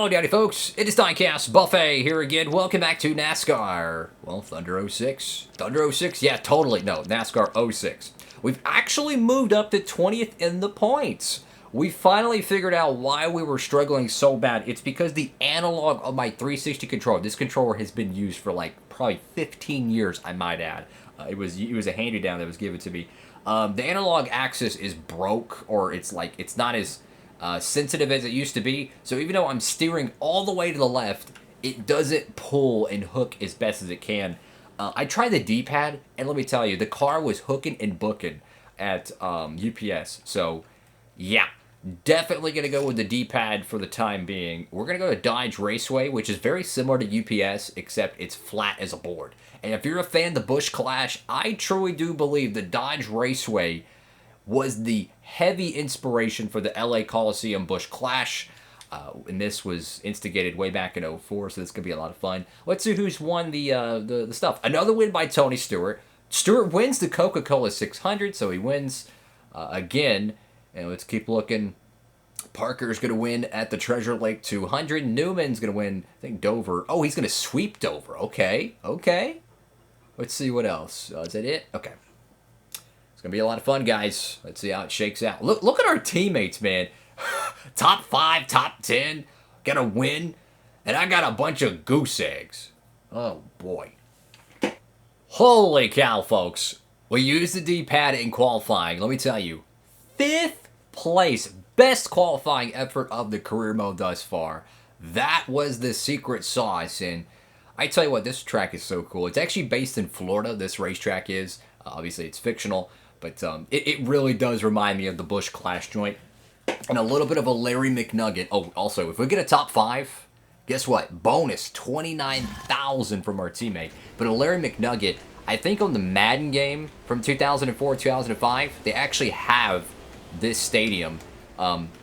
Howdy, howdy, folks. It is DIECASTS Buffet here again. Welcome back to NASCAR. Well, Thunder 06. Thunder 06? Yeah, totally. No, NASCAR 06. We've actually moved up to 20th in the points. We finally figured out why we were struggling so bad. It's because the analog of my 360 controller, this controller has been used for like probably 15 years, I might add. It was a hand-me-down that was given to me. The analog axis is broke, or it's not as sensitive as it used to be. So even though I'm steering all the way to the left, it doesn't pull and hook as best as it can. I tried the D-pad, and let me tell you, the car was hooking and booking at UPS. So, yeah, definitely going to go with the D-pad for the time being. We're going to go to Dodge Raceway, which is very similar to UPS, except it's flat as a board. And if you're a fan of the Busch Clash, I truly do believe the Dodge Raceway was the heavy inspiration for the LA Coliseum Busch Clash. And this was instigated way back in 04, so this could be a lot of fun. Let's see who's won the stuff. Another win by Tony Stewart. Stewart wins the Coca-Cola 600, so he wins again. And let's keep looking. Parker's going to win at the Treasure Lake 200. Newman's going to win, I think, Dover. Oh, he's going to sweep Dover. Okay. Let's see what else. Is that it? Okay. It's going to be a lot of fun, guys. Let's see how it shakes out. Look at our teammates, man. Top 5, top 10. Got a win. And I got a bunch of goose eggs. Oh, boy. Holy cow, folks. We used the D-pad in qualifying. Let me tell you. 5th place. Best qualifying effort of the career mode thus far. That was the secret sauce. And I tell you what, this track is so cool. It's actually based in Florida, this racetrack is. Obviously, it's fictional. But it really does remind me of the Busch Clash joint. And a little bit of a Larry McNugget. Oh, also, if we get a top 5, guess what? Bonus, $29,000 from our teammate. But a Larry McNugget, I think on the Madden game from 2004, 2005, they actually have this stadium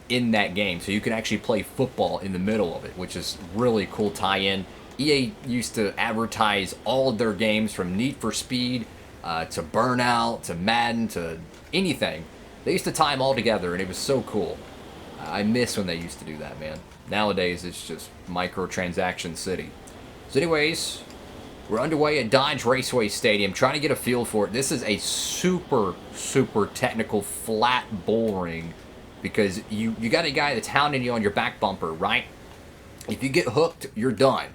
in that game. So you can actually play football in the middle of it, which is really cool tie-in. EA used to advertise all of their games from Need for Speed to Burnout, to Madden, to anything. They used to tie them all together, and it was so cool. I miss when they used to do that, man. Nowadays, it's just microtransaction city. So anyways, we're underway at Dodge Raceway Stadium, trying to get a feel for it. This is a super, super technical, flat boring, because you got a guy that's hounding you on your back bumper, right? If you get hooked, you're done.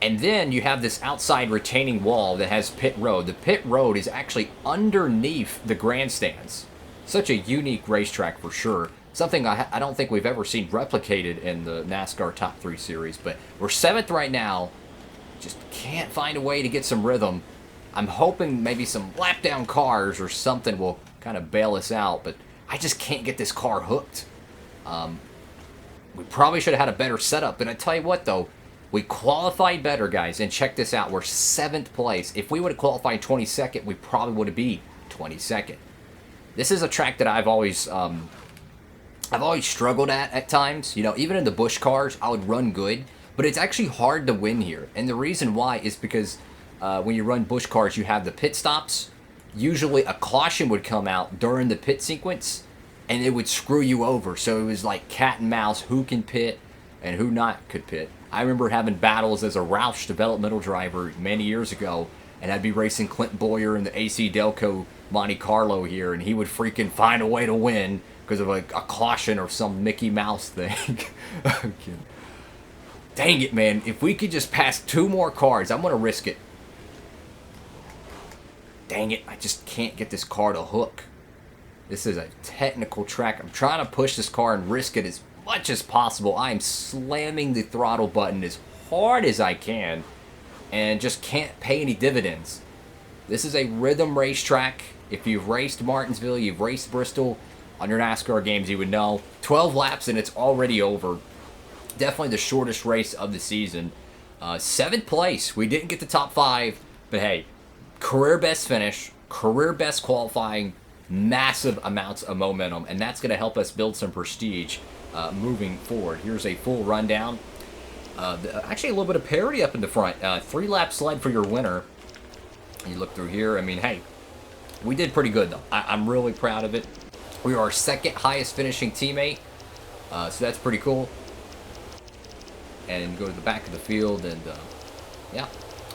And then you have this outside retaining wall that has pit road. The pit road is actually underneath the grandstands. Such a unique racetrack for sure. Something I don't think we've ever seen replicated in the NASCAR Top 3 series. But we're 7th right now. Just can't find a way to get some rhythm. I'm hoping maybe some lap down cars or something will kind of bail us out. But I just can't get this car hooked. We probably should have had a better setup. But I tell you what though. We qualified better, guys, and check this out. We're 7th place. If we would have qualified 22nd, we probably would have been 22nd. This is a track that I've always struggled at times. You know, even in the Busch cars, I would run good, but it's actually hard to win here. And the reason why is because when you run Busch cars, you have the pit stops. Usually a caution would come out during the pit sequence, and it would screw you over. So it was like cat and mouse, who can pit and who not could pit. I remember having battles as a Roush developmental driver many years ago, and I'd be racing Clint Boyer in the AC Delco Monte Carlo here, and he would freaking find a way to win because of a caution or some Mickey Mouse thing. Dang it, man. If we could just pass 2 more cars, I'm going to risk it. Dang it, I just can't get this car to hook. This is a technical track. I'm trying to push this car and risk it as much as possible. I am slamming the throttle button as hard as I can and just can't pay any dividends. This is a rhythm racetrack. If you've raced Martinsville, you've raced Bristol on your NASCAR games, you would know. 12 laps and it's already over. Definitely the shortest race of the season. 7th place. We didn't get the top 5, but hey, career best finish, career best qualifying, massive amounts of momentum, and that's going to help us build some prestige moving forward. Here's a full rundown. Actually, a little bit of parity up in the front. 3-lap sled for your winner. You look through here. I mean, hey, we did pretty good, though. I'm really proud of it. We are our 2nd highest finishing teammate, so that's pretty cool. and go to the back of the field. And yeah,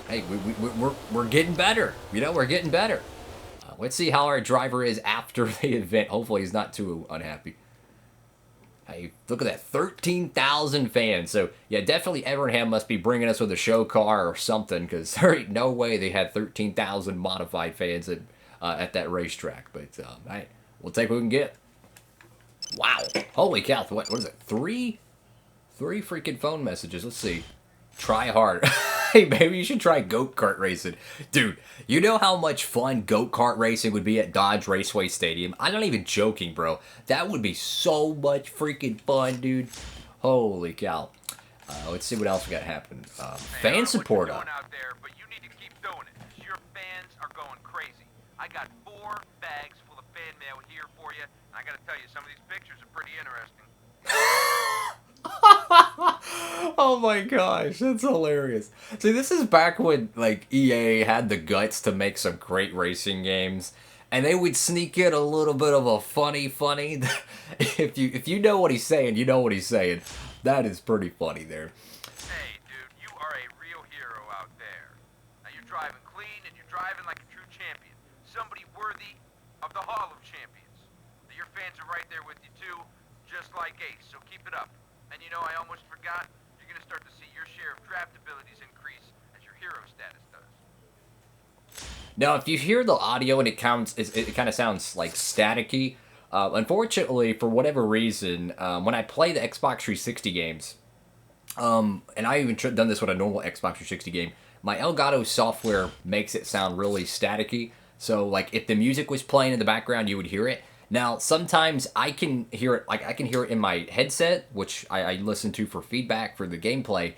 hey, we're getting better. You know, we're getting better. Let's see how our driver is after the event. Hopefully he's not too unhappy. Hey, look at that, 13,000 fans. So, yeah, definitely Evernham must be bringing us with a show car or something, because there ain't no way they had 13,000 modified fans at that racetrack. But, hey, we'll take what we can get. Wow. Holy cow. What is it? Three freaking phone messages. Let's see. Try hard. Hey, maybe you should try go-kart racing. Dude, you know how much fun go-kart racing would be at Dodge Raceway Stadium? I'm not even joking, bro. That would be so much freaking fun, dude. Holy cow. Let's see what else we got happening. Fan support up. Out there, but you need to keep doing it. Your fans are going crazy. I got 4 bags full of fan mail here for you. I gotta tell you, some of these pictures are pretty interesting. Oh my gosh, that's hilarious. See, this is back when like EA had the guts to make some great racing games, and they would sneak in a little bit of a funny. If you know what he's saying, you know what he's saying. That is pretty funny there. Hey, dude, you are a real hero out there. Now you're driving clean and you're driving like a true champion, somebody worthy of the Hall of Champions. Your fans are right there with you too, just like Ace. So keep it up. And you know, I almost forgot, you're going to start to see your share of draft abilities increase as your hero status does. Now, if you hear the audio and it kind of sounds like staticky, unfortunately, for whatever reason, when I play the Xbox 360 games, and I even done this with a normal Xbox 360 game, my Elgato software makes it sound really staticky. So, like, if the music was playing in the background, you would hear it. Now, sometimes I can hear it, like I can hear it in my headset, which I listen to for feedback for the gameplay.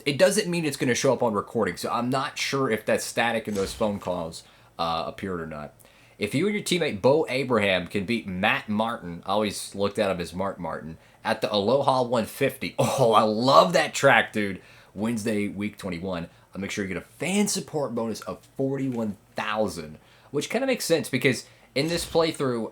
It doesn't mean it's going to show up on recording, so I'm not sure if that static in those phone calls appeared or not. If you and your teammate Bo Abraham can beat Matt Martin, I always looked at him as Mark Martin, at the Aloha 150. Oh, I love that track, dude. Wednesday, week 21. I'll make sure you get a fan support bonus of 41,000, which kind of makes sense because in this playthrough,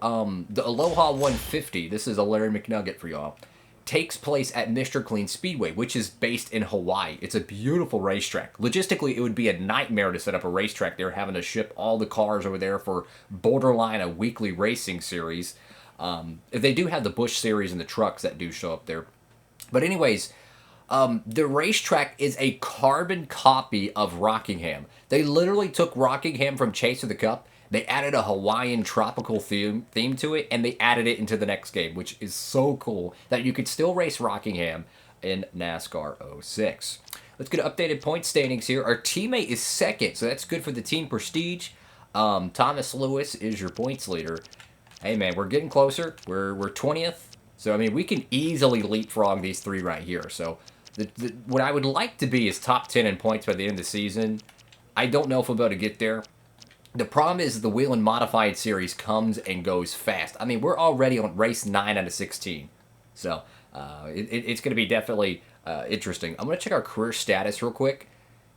the Aloha 150, this is a Larry McNugget for y'all, takes place at Mr. Clean Speedway, which is based in Hawaii. It's a beautiful racetrack. Logistically, it would be a nightmare to set up a racetrack there, having to ship all the cars over there for borderline a weekly racing series. If they do have the Busch series and the trucks that do show up there. But anyways, the racetrack is a carbon copy of Rockingham. They literally took Rockingham from Chase of the Cup. They added a Hawaiian tropical theme to it, and they added it into the next game, which is so cool that you could still race Rockingham in NASCAR 06. Let's get updated point standings here. Our teammate is second, so that's good for the team prestige. Thomas Lewis is your points leader. Hey, man, we're getting closer. We're 20th. So, I mean, we can easily leapfrog these 3 right here. So, what I would like to be is top 10 in points by the end of the season. I don't know if we'll be able to get there. The problem is the Whelen Modified Series comes and goes fast. I mean, we're already on race 9 out of 16. So, it's going to be definitely interesting. I'm going to check our career status real quick,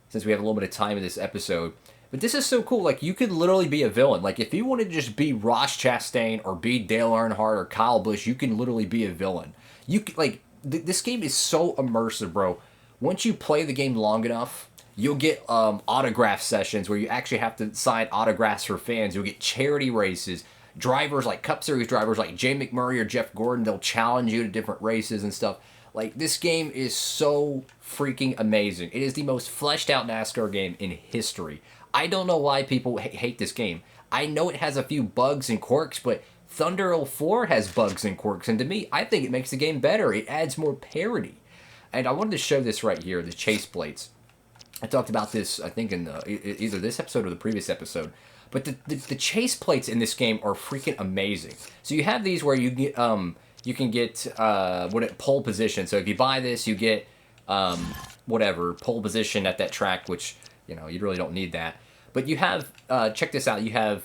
since we have a little bit of time in this episode. But this is so cool. Like, you could literally be a villain. Like, if you wanted to just be Ross Chastain or be Dale Earnhardt or Kyle Busch, you can literally be a villain. You can, like, this game is so immersive, bro. Once you play the game long enough, you'll get autograph sessions where you actually have to sign autographs for fans. You'll get charity races. Drivers like Cup Series drivers like Jay McMurray or Jeff Gordon, they'll challenge you to different races and stuff. Like, this game is so freaking amazing. It is the most fleshed out NASCAR game in history. I don't know why people hate this game. I know it has a few bugs and quirks, but Thunder 04 has bugs and quirks, and to me, I think it makes the game better. It adds more parity. And I wanted to show this right here, the chase plates. I talked about this, I think, in either this episode or the previous episode. But the chase plates in this game are freaking amazing. So you have these where you get you can get pole position. So if you buy this, you get pole position at that track, which you really don't need that. But you have check this out. You have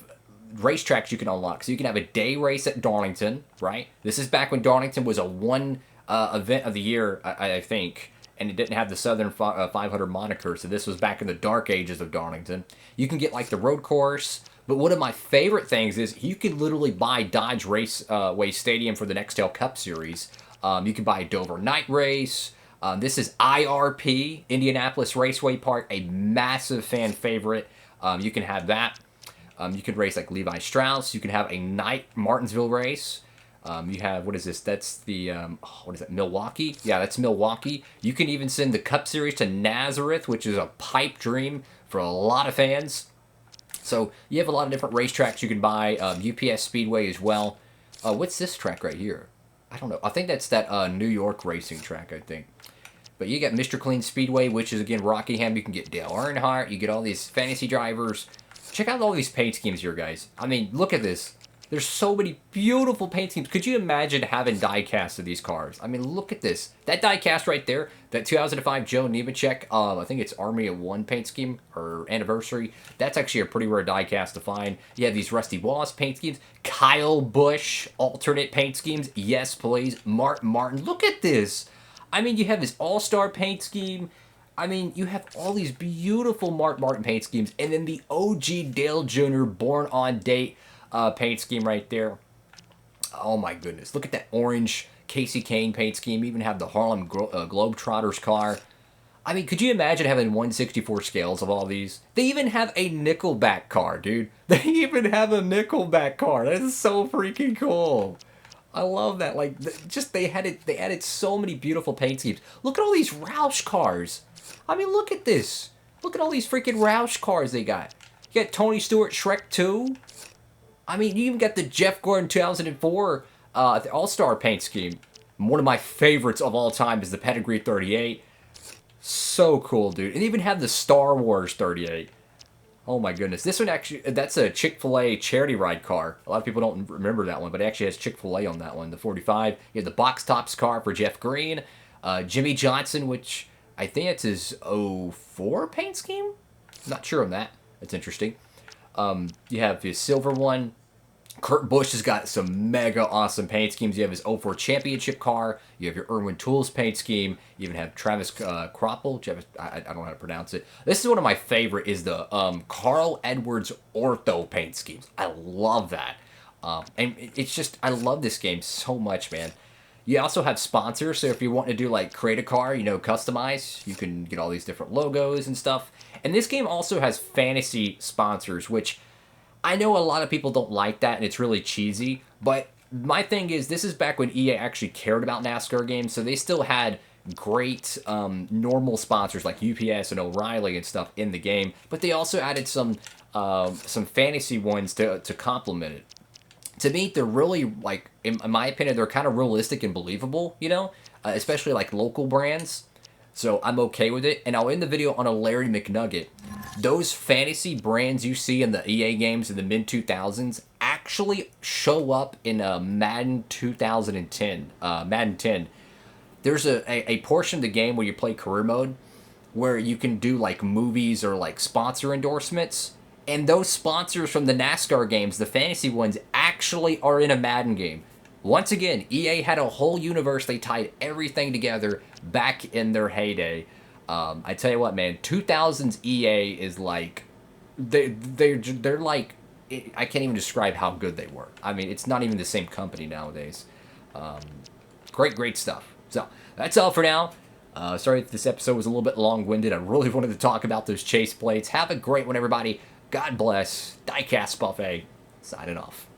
racetracks you can unlock. So you can have a day race at Darlington, right? This is back when Darlington was a one event of the year, I think. And it didn't have the Southern 500 moniker, so this was back in the dark ages of Darlington. You can get, like, the road course, but one of my favorite things is you can literally buy Dodge Raceway Stadium for the Nextel Cup Series. You can buy a Dover Night Race. This is IRP, Indianapolis Raceway Park, a massive fan favorite. You can have that. You can race like Levi Strauss. You can have a night Martinsville race. You have, what is this? That's the, what is that, Milwaukee? Yeah, that's Milwaukee. You can even send the Cup Series to Nazareth, which is a pipe dream for a lot of fans. So you have a lot of different racetracks you can buy. UPS Speedway as well. What's this track right here? I don't know. I think that's that New York racing track, I think. But you got Mr. Clean Speedway, which is, again, Rockingham. You can get Dale Earnhardt. You get all these fantasy drivers. Check out all these paint schemes here, guys. I mean, look at this. There's so many beautiful paint schemes. Could you imagine having die-casts of these cars? I mean, look at this. That die-cast right there, that 2005 Joe Nemechek, I think it's Army of One paint scheme, or anniversary. That's actually a pretty rare die-cast to find. You have these Rusty Wallace paint schemes. Kyle Busch alternate paint schemes. Yes, please. Martin. Look at this. I mean, you have this all-star paint scheme. I mean, you have all these beautiful Mark Martin paint schemes. And then the OG Dale Jr. Born on Date paint scheme right there. Oh my goodness. Look at that orange Casey Kane paint scheme. Even have the Harlem Globetrotters car. I mean, could you imagine having 1/64 scales of all these? They even have a Nickelback car, dude. They even have a Nickelback car. That is so freaking cool. I love that. Like, just they added so many beautiful paint schemes. Look at all these Roush cars. I mean, look at this. Look at all these freaking Roush cars they got. You got Tony Stewart Shrek 2. I mean, you even got the Jeff Gordon 2004 the All-Star paint scheme. One of my favorites of all time is the Pedigree 38. So cool, dude. And even have the Star Wars 38. Oh my goodness. This one actually, that's a Chick-fil-A charity ride car. A lot of people don't remember that one, but it actually has Chick-fil-A on that one. The 45. You have the Box Tops car for Jeff Green. Jimmy Johnson, which I think it's his 04 paint scheme? Not sure on that. That's interesting. You have his silver one. Kurt Busch has got some mega awesome paint schemes. You have his 04 championship car. You have your Irwin Tools paint scheme. You even have Travis Kroppel. I don't know how to pronounce it. This is one of my favorite, is the Carl Edwards Ortho paint schemes. I love that. And it's just, I love this game so much, man. You also have sponsors, so if you want to do like create a car, you know, customize, you can get all these different logos and stuff. And this game also has fantasy sponsors, which I know a lot of people don't like that and it's really cheesy, but my thing is, this is back when EA actually cared about NASCAR games, so they still had great normal sponsors like UPS and O'Reilly and stuff in the game, but they also added some fantasy ones to complement it. To me, they're really, like, in my opinion, they're kind of realistic and believable, you know, especially like local brands. So I'm okay with it. And I'll end the video on a Larry McNugget. Those fantasy brands you see in the EA games in the mid-2000s actually show up in Madden 2010, Madden 10. There's a portion of the game where you play career mode where you can do like movies or like sponsor endorsements. And those sponsors from the NASCAR games, the fantasy ones, actually are in a Madden game. Once again, EA had a whole universe. They tied everything together back in their heyday. I tell you what, man, 2000s EA is like, they're like, I can't even describe how good they were. I mean, it's not even the same company nowadays. Great stuff. So, that's all for now. Sorry if this episode was a little bit long-winded. I really wanted to talk about those chase plates. Have a great one, everybody. God bless. Diecast Buffet. Signing off.